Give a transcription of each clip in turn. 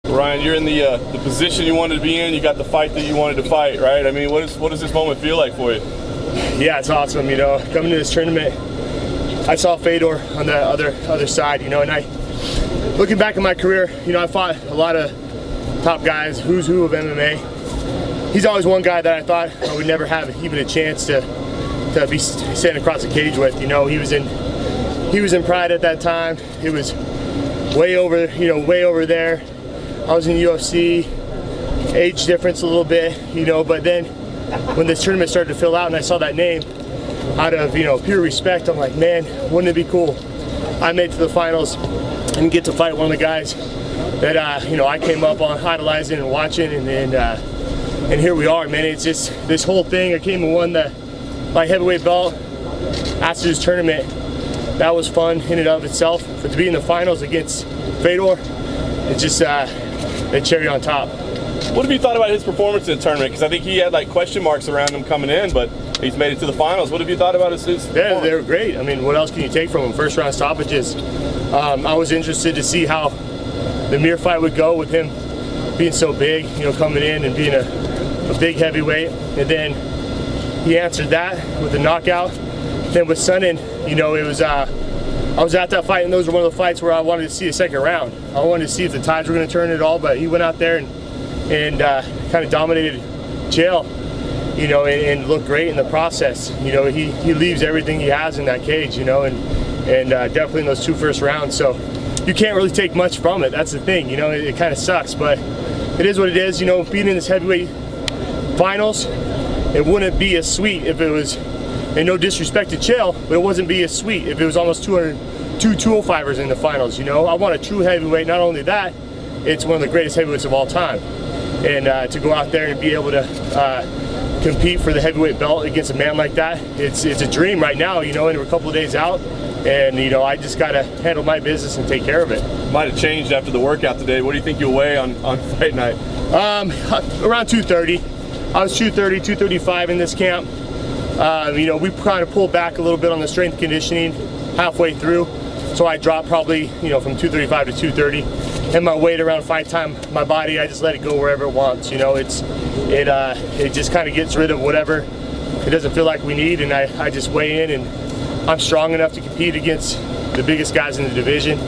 Ryan, you're in the position you wanted to be in. You got the fight that you wanted to fight, right? I mean, what does this moment feel like for you? Yeah, it's awesome. You know, coming to this tournament, I saw Fedor on the other side. You know, and looking back at my career, you know, I fought a lot of top guys, who's who of MMA. He's always one guy that I thought I would never have even a chance to be standing across the cage with. You know, he was in Pride at that time. It was way over there. I was in UFC, age difference a little bit, you know, but then when this tournament started to fill out and I saw that name, out of, you know, pure respect, I'm like, man, wouldn't it be cool? I made it to the finals and get to fight one of the guys that, you know, I came up on idolizing and watching, and here we are, man. It's just this whole thing. I came and won the light heavyweight belt after this tournament. That was fun in and of itself, but to be in the finals against Fedor, it's just a cherry on top. What have you thought about his performance in the tournament? Because I think he had like question marks around him coming in, but he's made it to the finals. What have you thought about his Yeah, they were great. I mean, what else can you take from him? First round stoppages. I was interested to see how the Mir fight would go with him being so big, you know, coming in and being a big heavyweight. And then he answered that with a knockout. Then with Sonnen, you know, it was I was at that fight, and those were one of the fights where I wanted to see a second round. I wanted to see if the tides were going to turn at all, but he went out there and kind of dominated Chael, you know, and looked great in the process. You know, he leaves everything he has in that cage, you know, and definitely in those two first rounds. So you can't really take much from it. That's the thing, you know, it kind of sucks, but it is what it is. You know, being in this heavyweight finals, it wouldn't be as sweet if it was, and no disrespect to Chael, but it wasn't be as sweet if it was almost 205ers in the finals. You know, I want a true heavyweight. Not only that, it's one of the greatest heavyweights of all time, and to go out there and be able to compete for the heavyweight belt against a man like that, it's a dream right now. You know, and we're a couple of days out, and you know, I just gotta handle my business and take care of it. Might have changed after the workout today. What do you think you'll weigh on fight night? Around 230. I was 230, 235 in this camp. You know, we kind of pulled back a little bit on the strength conditioning halfway through, so I dropped probably, you know, from 235 to 230. And my weight around fight time, my body, I just let it go wherever it wants. You know, it just kind of gets rid of whatever it doesn't feel like we need, and I just weigh in, and I'm strong enough to compete against the biggest guys in the division.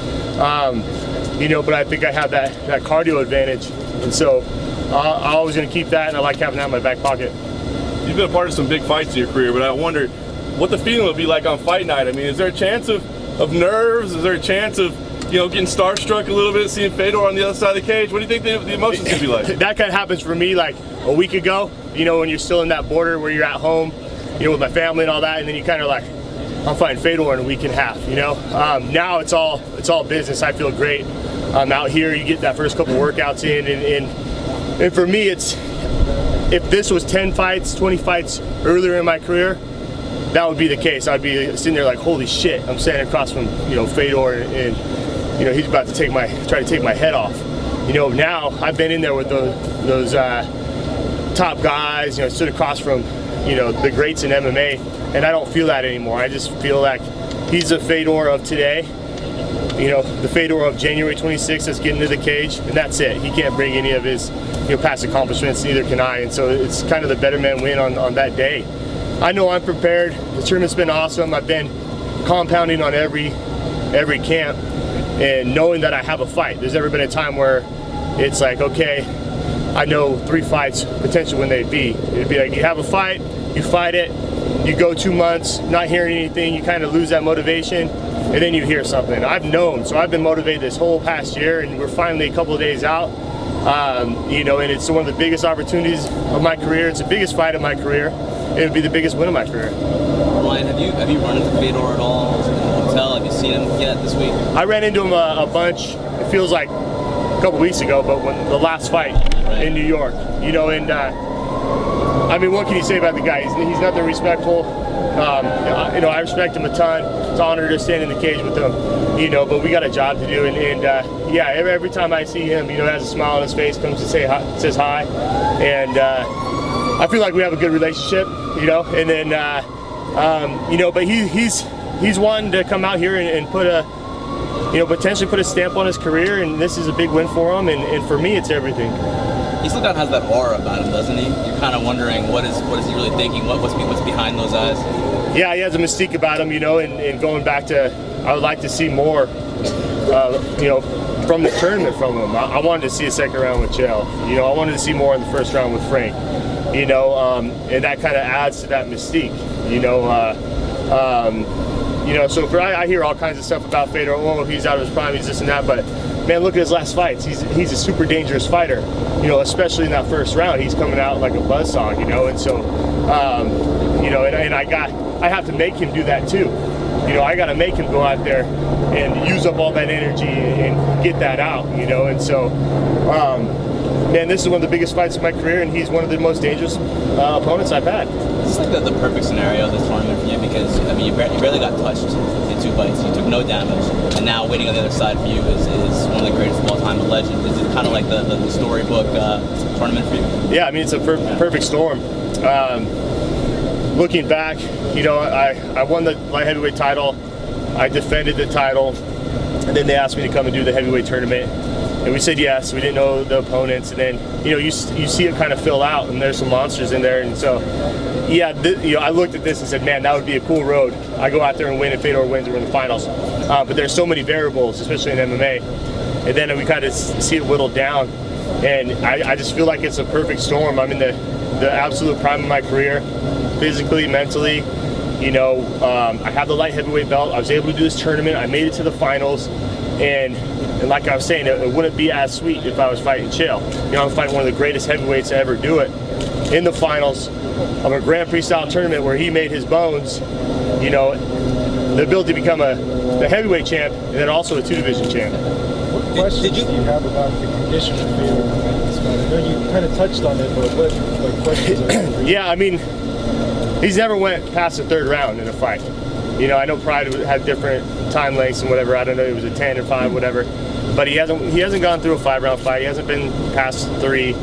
You know, but I think I have that cardio advantage, and so I'm always going to keep that, and I like having that in my back pocket. You've been a part of some big fights in your career, but I wonder what the feeling will be like on fight night. I mean, is there a chance of nerves? Is there a chance of, you know, getting starstruck a little bit, seeing Fedor on the other side of the cage? What do you think the emotions going to be like? That kind of happens for me like a week ago, you know, when you're still in that border where you're at home, you know, with my family and all that, and then you kind of like, I'm fighting Fedor in a week and a half, you know. Now it's all business. I feel great. I'm out here, you get that first couple workouts in, and for me, it's, if this was 10 fights, 20 fights earlier in my career, that would be the case. I'd be sitting there like, holy shit, I'm standing across from, you know, Fedor, and you know, he's about to try to take my head off. You know, now I've been in there with those top guys, you know, stood across from, you know, the greats in MMA, and I don't feel that anymore. I just feel like he's the Fedor of today. You know, the Fedor of January 26th that's getting to the cage, and that's it. He can't bring any of his, you know, past accomplishments, neither can I, and so it's kind of the better man win on that day. I know I'm prepared. The tournament's been awesome. I've been compounding on every camp, and knowing that I have a fight. There's never been a time where it's like, okay, I know 3 fights potential when they'd be. It'd be like, you have a fight, you fight it, you go 2 months not hearing anything, you kind of lose that motivation, and then you hear something. I've known, so I've been motivated this whole past year, and we're finally a couple of days out. You know, and it's one of the biggest opportunities of my career. It's the biggest fight of my career. It would be the biggest win of my career. Ryan, have you run into Fedor at all in the hotel? Have you seen him yet this week? I ran into him a bunch. It feels like a couple weeks ago, but when the last fight in New York, you know, and I mean, what can you say about the guy? He's nothing respectful. You know, I respect him a ton. It's an honor to stand in the cage with him, you know, but we got a job to do, and yeah, every time I see him, you know, has a smile on his face, comes to say hi, says hi, and I feel like we have a good relationship, you know, and then you know, but he's wanting to come out here and put potentially put a stamp on his career, and this is a big win for him, and for me, it's everything. He still kind of has that aura about him, doesn't he? You're kind of wondering what is he really thinking? What's behind those eyes? Yeah, he has a mystique about him, and going back to, I would like to see more, from the tournament from him. I wanted to see a second round with Chael. I wanted to see more in the first round with Frank. And that kind of adds to that mystique. So I hear all kinds of stuff about Fedor. Oh, he's out of his prime, he's this and that. But man, look at his last fights. He's a super dangerous fighter. Especially in that first round, he's coming out like a buzzsaw. And so, and I have to make him do that too. I got to make him go out there and use up all that energy and get that out. And so, man, this is one of the biggest fights of my career, and he's one of the most dangerous opponents I've had. It's like the perfect scenario of this tournament for you because, you barely got touched in 2 fights. You took no damage, and now winning on the other side for you is one of the greatest of all time, a legend. Is it kind of like the storybook tournament for you? Yeah, it's a perfect storm. Looking back, I won the light heavyweight title. I defended the title, and then they asked me to come and do the heavyweight tournament. And we said yes. We didn't know the opponents, and then you see it kind of fill out, and there's some monsters in there. And so, yeah, I looked at this and said, man, that would be a cool road. I go out there and win, and Fedor wins, we're in the finals. But there's so many variables, especially in MMA. And then we kind of see it whittled down, and I just feel like it's a perfect storm. I'm in the absolute prime of my career, physically, mentally. I have the light heavyweight belt. I was able to do this tournament. I made it to the finals, and like I was saying, it wouldn't be as sweet if I was fighting Chael. I'm fighting one of the greatest heavyweights to ever do it in the finals of a Grand Prix style tournament where he made his bones. The ability to become the heavyweight champ and then also a 2-division champ. What questions do you have about the condition of Fedor? I know you kind of touched on it, but what questions are there? Yeah, he's never went past the 3rd round in a fight. I know Pride had different time lengths and whatever. I don't know, it was a 10 or 5, whatever. But he hasn't gone through a 5-round fight. He hasn't been past 3.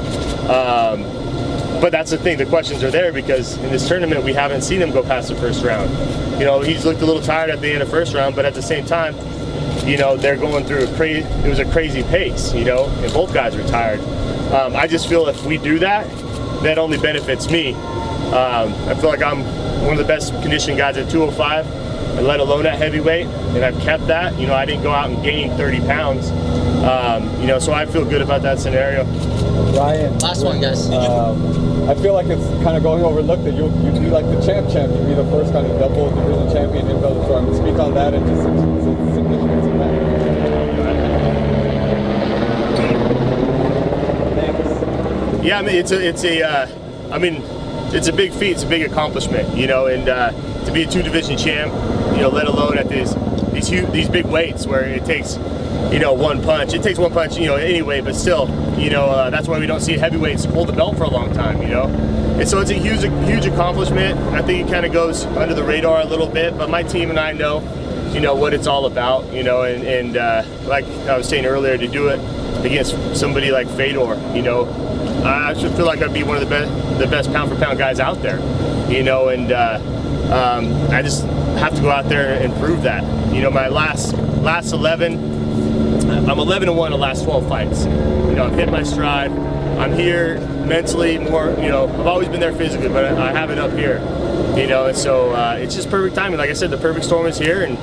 But that's the thing. The questions are there because in this tournament we haven't seen him go past the 1st round. He's looked a little tired at the end of 1st round, but at the same time, they're going through it was a crazy pace. And both guys were tired. I just feel if we do that, that only benefits me. I feel like I'm one of the best conditioned guys at 205, and let alone at heavyweight, and I've kept that. I didn't go out and gain 30 pounds. So I feel good about that scenario. Ryan, Last one, guys. I feel like it's kind of going overlooked that you'd be like the champ. You'd be the first kind of double division champion in Bellator. Speak on that and just the significance of that. Thanks. Yeah, it's a big feat. It's a big accomplishment, and to be a 2-division champ, let alone at these big weights where it takes, one punch. It takes one punch, anyway, but still, that's why we don't see heavyweights hold the belt for a long time, And so it's a huge accomplishment. I think it kind of goes under the radar a little bit, but my team and I know, what it's all about, and like I was saying earlier, to do it against somebody like Fedor, I should feel like I'd be one of the best pound for pound guys out there, and I just have to go out there and prove that. My last 11, I'm 11-1 the last 12 fights. I've hit my stride. I'm here mentally more, I've always been there physically, but I have it up here, and so it's just perfect timing. Like I said, the perfect storm is here, and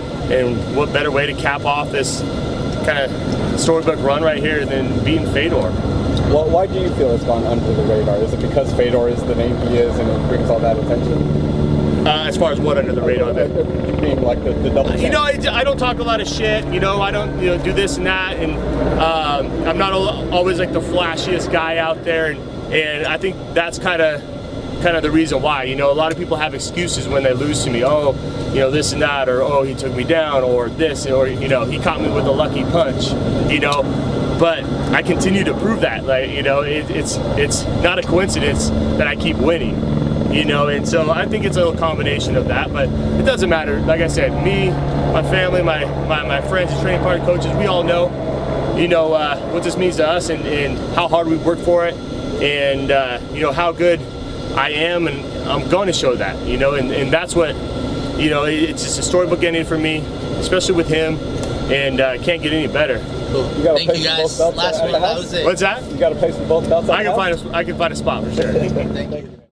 what better way to cap off this kind of storybook run right here than beating Fedor. Well, why do you feel it's gone under the radar? Is it because Fedor is the name he is and it brings all that attention? As far as what under the radar? Being like the double champ. I don't talk a lot of shit. I don't do this and that, and I'm not always like the flashiest guy out there, and I think that's kind of the reason why. A lot of people have excuses when they lose to me. Oh, this and that, or oh, he took me down, or this, or he caught me with a lucky punch. But I continue to prove that. It's not a coincidence that I keep winning. And so I think it's a little combination of that, but it doesn't matter. Like I said, me, my family, my friends, the training partner, coaches, we all know, what this means to us and how hard we work for it, and how good I am, and I'm going to show that, and that's what, it's just a storybook ending for me, especially with him. and can't get any better. Cool. You got a Thank place you for guys. both belts Last at one, the that house? was it. What's that? You got a place for both belts? I can find a spot for sure. Thank you.